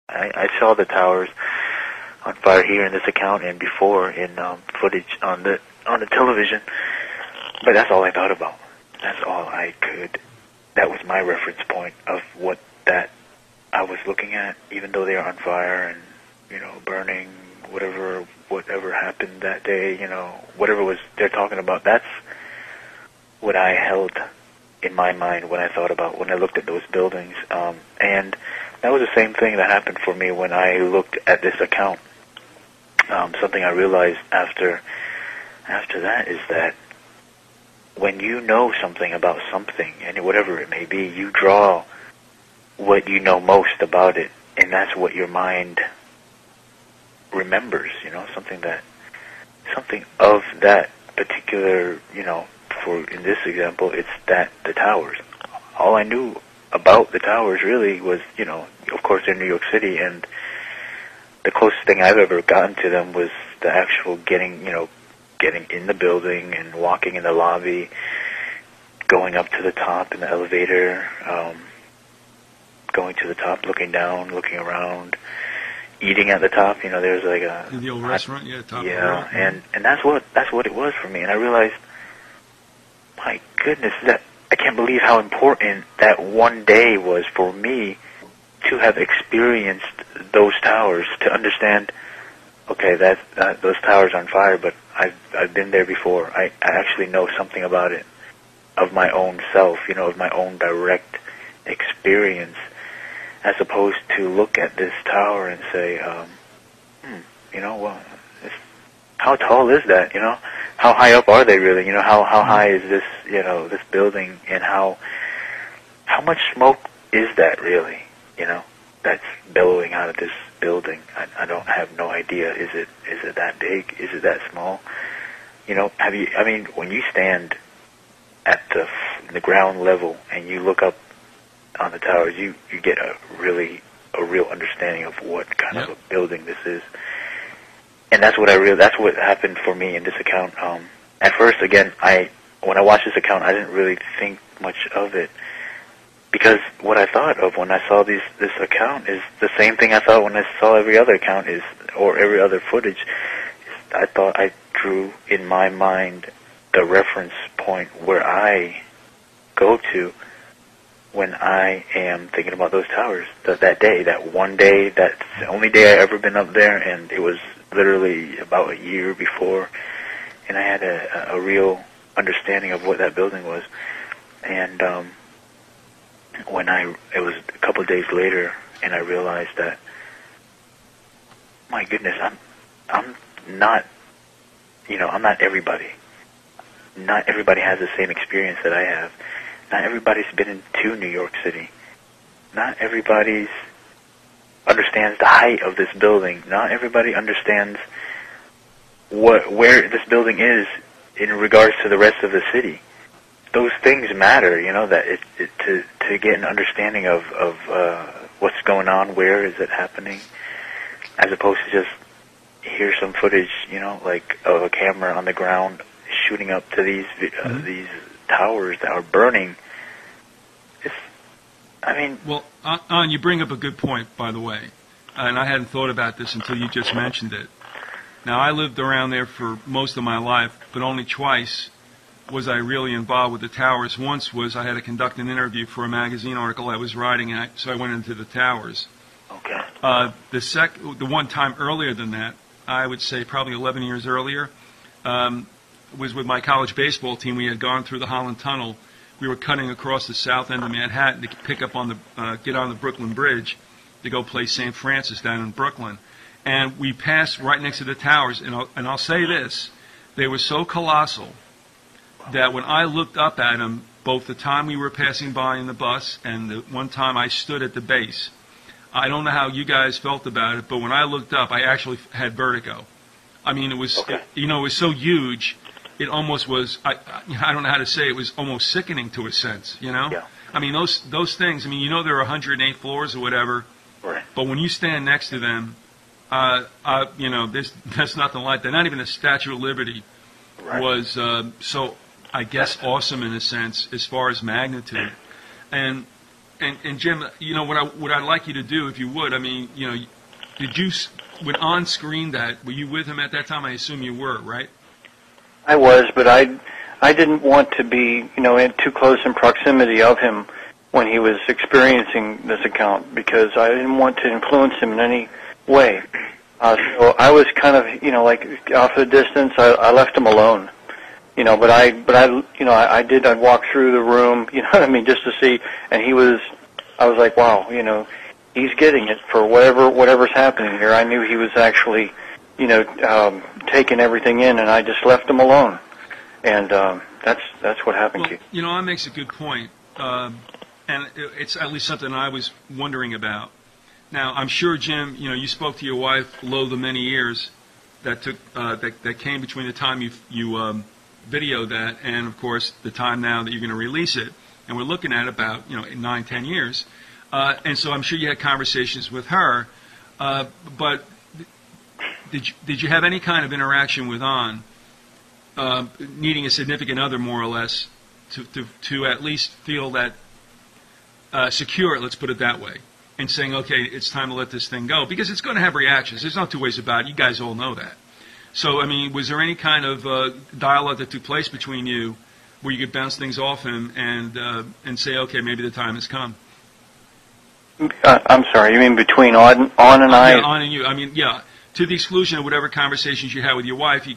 I saw the towers on fire here in this account and before in footage on the television, but that's all I thought about. That's all I could. That was my reference point of what that I was looking at, even though they are on fire and burning, whatever happened that day, whatever was they're talking about. That's what I held in my mind when I thought about when I looked at those buildings, and that was the same thing that happened for me when I looked at this account. Something I realized after that is that when you know something about something, and whatever it may be, you draw what you know most about it, and that's what your mind remembers. Something of that particular. For in this example, it's that the towers. All I knew about the towers really was, of course, they're New York City, and the closest thing I've ever gotten to them was the actual getting in the building and walking in the lobby, going up to the top in the elevator, going to the top, looking down, looking around, eating at the top. There's like in the old restaurant, top. Yeah, and that's what it was for me, and I realized, my goodness, that I can't believe how important that one day was for me to have experienced those towers, to understand, okay, those towers are on fire, but I've been there before. I actually know something about it, of my own self, of my own direct experience, as opposed to look at this tower and say, how tall is that? How high up are they really? How high is this? This building, and how much smoke is that really? That's billowing out of this building. I don't have no idea. Is it that big? Is it that small? When you stand at the ground level and you look up on the towers, you get a real understanding of what kind of a building this is. And that's what happened for me in this account. At first, again, when I watched this account, I didn't really think much of it, because what I thought of when I saw this account is the same thing I thought when I saw every other account or every other footage. I thought I drew in my mind the reference point where I go to when I am thinking about those towers. That day, that one day, that's the only day I ever been up there, and it was literally about a year before, and I had a real understanding of what that building was. And it was a couple of days later, and I realized that, my goodness, I'm not, I'm not everybody. Not everybody has the same experience that I have. Not everybody's been to New York City. Not everybody understands the height of this building. Not everybody understands where this building is in regards to the rest of the city. Those things matter, that to get an understanding of what's going on, where is it happening, as opposed to just hear some footage, like of a camera on the ground shooting up to these towers that are burning. Well, An, you bring up a good point, by the way, and I hadn't thought about this until you just mentioned it. Now, I lived around there for most of my life, but only twice was I really involved with the towers. Once was I had to conduct an interview for a magazine article I was writing, and so I went into the towers. Okay. The one time earlier than that, I would say probably 11 years earlier, was with my college baseball team. We had gone through the Holland Tunnel. We were cutting across the south end of Manhattan to pick up on get on the Brooklyn Bridge to go play St. Francis down in Brooklyn. And we passed right next to the towers, and I'll say this, they were so colossal that when I looked up at them, both the time we were passing by in the bus and the one time I stood at the base, I don't know how you guys felt about it, but when I looked up, I actually had vertigo. I mean, it was, it was so huge, it almost was, I don't know how to say, it was almost sickening to a sense, Yeah. I mean, those things, there are 108 floors or whatever, right. But when you stand next to them, there's nothing like that. Not even the Statue of Liberty was so, I guess, awesome in a sense as far as magnitude. And And Jim, what I'd like you to do, if you would, did you, when on screen that, were you with him at that time? I assume you were, right? I was, but I didn't want to be, in too close in proximity of him when he was experiencing this account, because I didn't want to influence him in any way. So I was kind of, like off at a distance. I left him alone, But I'd walk through the room, just to see. And I was like, wow, he's getting it for whatever's happening here. I knew he was actually, taking everything in, and I just left him alone. And that's what happened, Keith. That makes a good point. And it's at least something I was wondering about. Now, I'm sure, Jim, you spoke to your wife, lo, the many years that took that came between the time you videoed that and, of course, the time now that you're going to release it. And we're looking at about 9, 10 years. And so I'm sure you had conversations with her. But did you have any kind of interaction with On, needing a significant other, more or less, to at least feel that secure, let's put it that way, and saying, okay, it's time to let this thing go, because it's going to have reactions. There's no two ways about it. You guys all know that. So, was there any kind of dialogue that took place between you where you could bounce things off him and say, okay, maybe the time has come? I'm sorry, you mean between On and I? Yeah, On and you. To the exclusion of whatever conversations you had with your wife,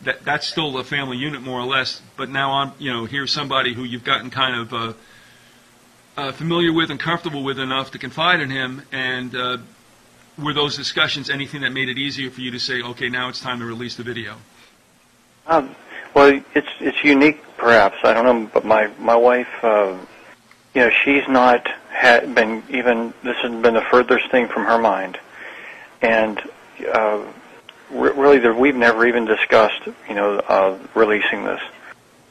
that's still a family unit, more or less. But now here's somebody who you've gotten kind of familiar with and comfortable with enough to confide in him. And were those discussions anything that made it easier for you to say, okay, now it's time to release the video? Well, it's unique, perhaps. I don't know, but my wife, she's not been even. This has been the furthest thing from her mind, and really, we've never even discussed, releasing this,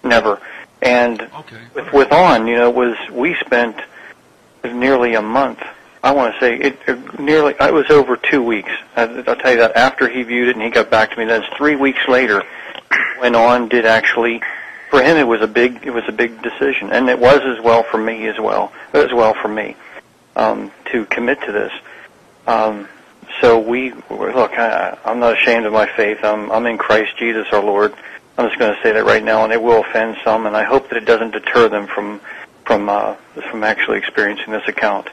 never. And okay. with On, we spent nearly a month. I want to say it was over 2 weeks. I'll tell you that after he viewed it and he got back to me. Then 3 weeks later, when On did actually, for him it was a big decision, and it was as well for me to commit to this. So I'm not ashamed of my faith. I'm in Christ Jesus our Lord. I'm just going to say that right now, and it will offend some, and I hope that it doesn't deter them from actually experiencing this account.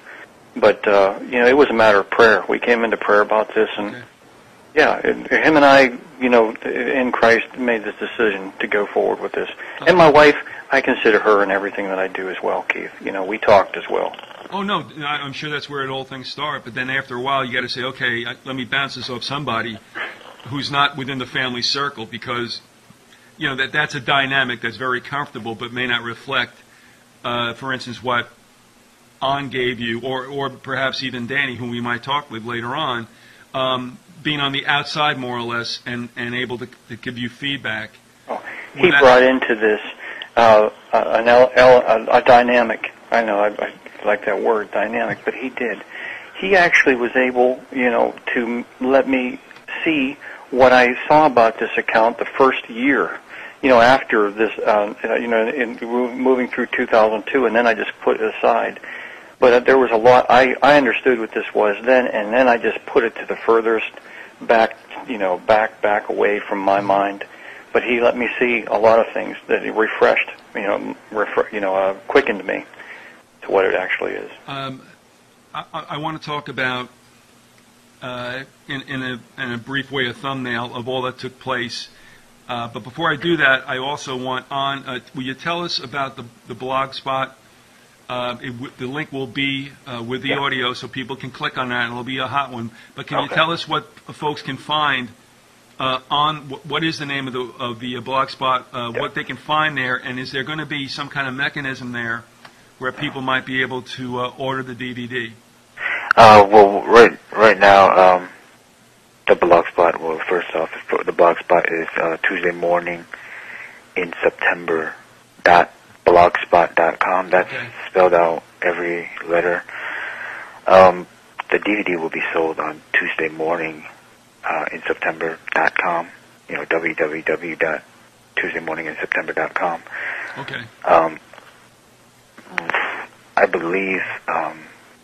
But it was a matter of prayer. We came into prayer about this, and him and I, in Christ, made this decision to go forward with this. And my wife, I consider her in everything that I do as well, Keith. We talked as well. Oh, no, I'm sure that's where all things start. But then after a while, you got to say, okay, let me bounce this off somebody who's not within the family circle, because that's a dynamic that's very comfortable but may not reflect, for instance, what On gave you, or perhaps even Danny, whom we might talk with later on, being on the outside more or less and able to give you feedback. Oh, he brought into this a dynamic. I know I like that word, dynamic, but he did. He actually was able, to let me see what I saw about this account the first year. After this, in moving through 2002, and then I just put it aside. But there was a lot. I understood what this was then, and then I just put it to the furthest back, back away from my mind. But he let me see a lot of things that he refreshed, quickened me to what it actually is. I want to talk about, in a brief way, a thumbnail of all that took place. But before I do that, I also want will you tell us about the blog spot? The link will be with the audio, so people can click on that, and it'll be a hot one. But can you tell us what folks can find what is the name of the blog spot, what they can find there, and is there going to be some kind of mechanism there where people might be able to order the DVD? Well, right now, the blog spot. Well, first off, the blog spot is Tuesday morning in September .blogspot.com. That's spelled out every letter. The DVD will be sold on Tuesday morning in September.com. www.tuesdaymorninginseptember.com. Okay. I believe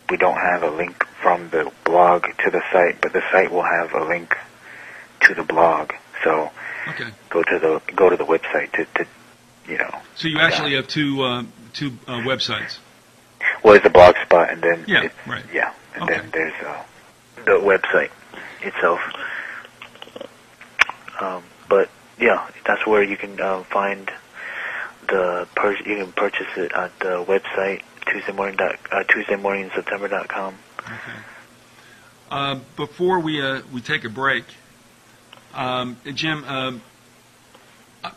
we don't have a link from the blog to the site, but the site will have a link to the blog. So go to the website to So you actually have two websites. Well, there's a blog spot, and then then there's the website itself. But yeah, that's where you can find you can purchase it at the website TuesdayMorningSeptember.com. Okay. Before we take a break, Jim,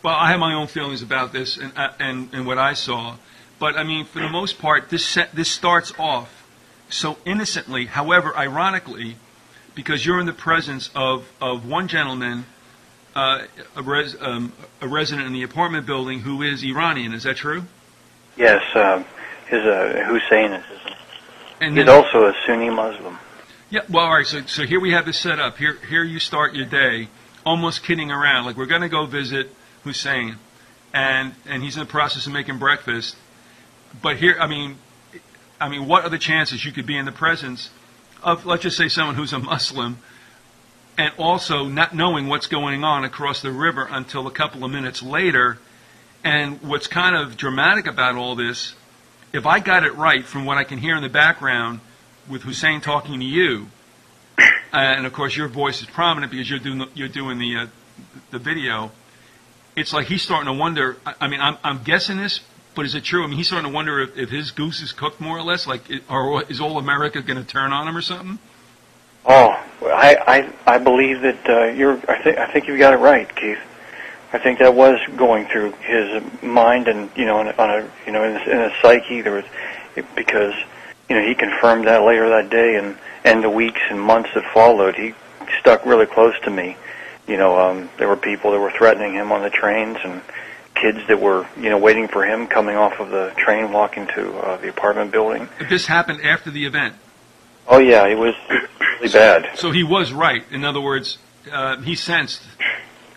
well, I have my own feelings about this and what I saw, but I mean, for the most part, this starts off so innocently. However, ironically, because you're in the presence of one gentleman, a resident in the apartment building who is Iranian. Is that true? Yes, his Hussein is. And he's also a Sunni Muslim. Yeah. Well, all right. So here we have this set up. Here you start your day, almost kidding around, like we're going to go visit Hussein, and he's in the process of making breakfast. But here, I mean, what are the chances you could be in the presence of, let's just say, someone who's a Muslim, and also not knowing what's going on across the river until a couple of minutes later? And what's kind of dramatic about all this, if I got it right from what I can hear in the background with Hussein talking to you, and of course your voice is prominent because you're doing the video, it's like he's starting to wonder. I mean, I'm guessing this, but is it true? I mean, he's starting to wonder if his goose is cooked more or less, or is all America going to turn on him or something? Oh, I believe that I think you've got it right, Keith. I think that was going through his mind, and in his psyche there was, because he confirmed that later that day, and the weeks and months that followed, he stuck really close to me. There were people that were threatening him on the trains, and kids that were waiting for him coming off of the train, walking to the apartment building. This happened after the event. Oh yeah, it was really bad. So he was right. In other words, he sensed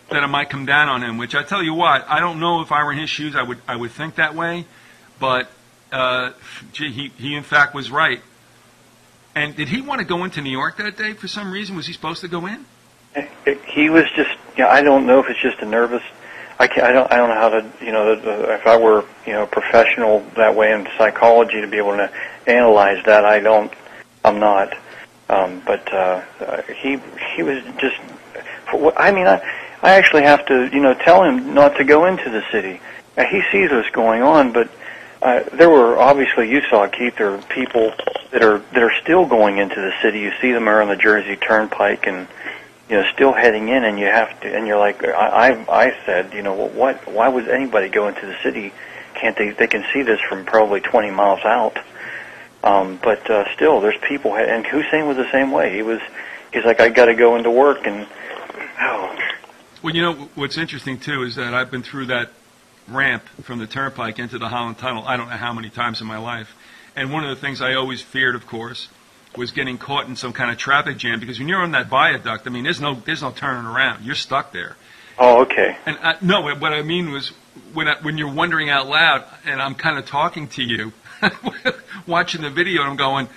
that it might come down on him. Which I tell you what, I don't know if I were in his shoes, I would think that way. But he in fact was right. And did he want to go into New York that day for some reason? Was he supposed to go in? He was just. I don't know if it's just a nervous. I don't know how to. If I were a professional that way in psychology to be able to analyze that, I'm not. But he was just. I actually have to tell him not to go into the city. He sees what's going on, but there were, obviously, you saw, Keith, there are people that are still going into the city. You see them around the Jersey Turnpike and still heading in, and you have to, and you're like, I said, why would anybody go into the city? Can't they? They can see this from probably 20 miles out. But still, there's people, and Hussein was the same way. He's like, I got to go into work, and Well, what's interesting too is that I've been through that ramp from the Turnpike into the Holland Tunnel I don't know how many times in my life, and one of the things I always feared, of course, was getting caught in some kind of traffic jam, because when you're on that viaduct, I mean, there's no turning around. You're stuck there. Oh, okay. And no, what I mean was when you're wondering out loud, and I'm kind of talking to you, watching the video, and I'm going,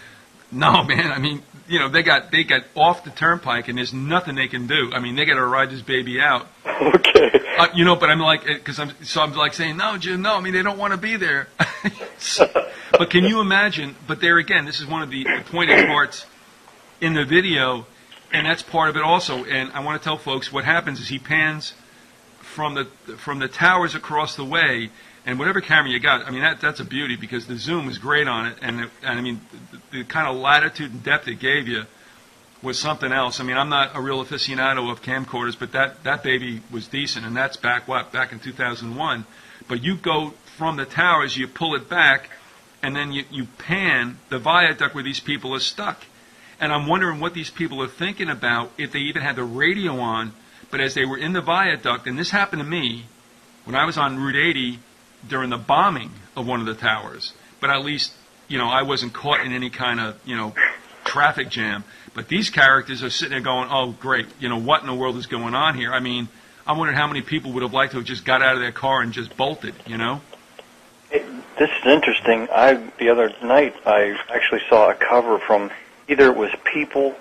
no, man. I mean, they got off the Turnpike, and there's nothing they can do. I mean, they got to ride this baby out. Okay. But I'm like, I'm like saying, no, Jim, no. I mean, they don't want to be there. But can you imagine? But there again, this is one of the pointed parts in the video, and that's part of it also. And I want to tell folks what happens is he pans from the towers across the way, and whatever camera you got, I mean, that's a beauty, because the zoom is great on it, and I mean, the kind of latitude and depth it gave you was something else. I mean, I'm not a real aficionado of camcorders, but that baby was decent, and that's back in 2001. But you go from the towers, you pull it back, and then you pan the viaduct where these people are stuck. And I'm wondering what these people are thinking about, if they even had the radio on. But as they were in the viaduct, and this happened to me when I was on Route 80 during the bombing of one of the towers, but at least, I wasn't caught in any kind of, traffic jam. But these characters are sitting there going, oh, great, what in the world is going on here? I mean, I wondered how many people would have liked to have just got out of their car and just bolted, This is interesting. The other night I actually saw a cover from either it was People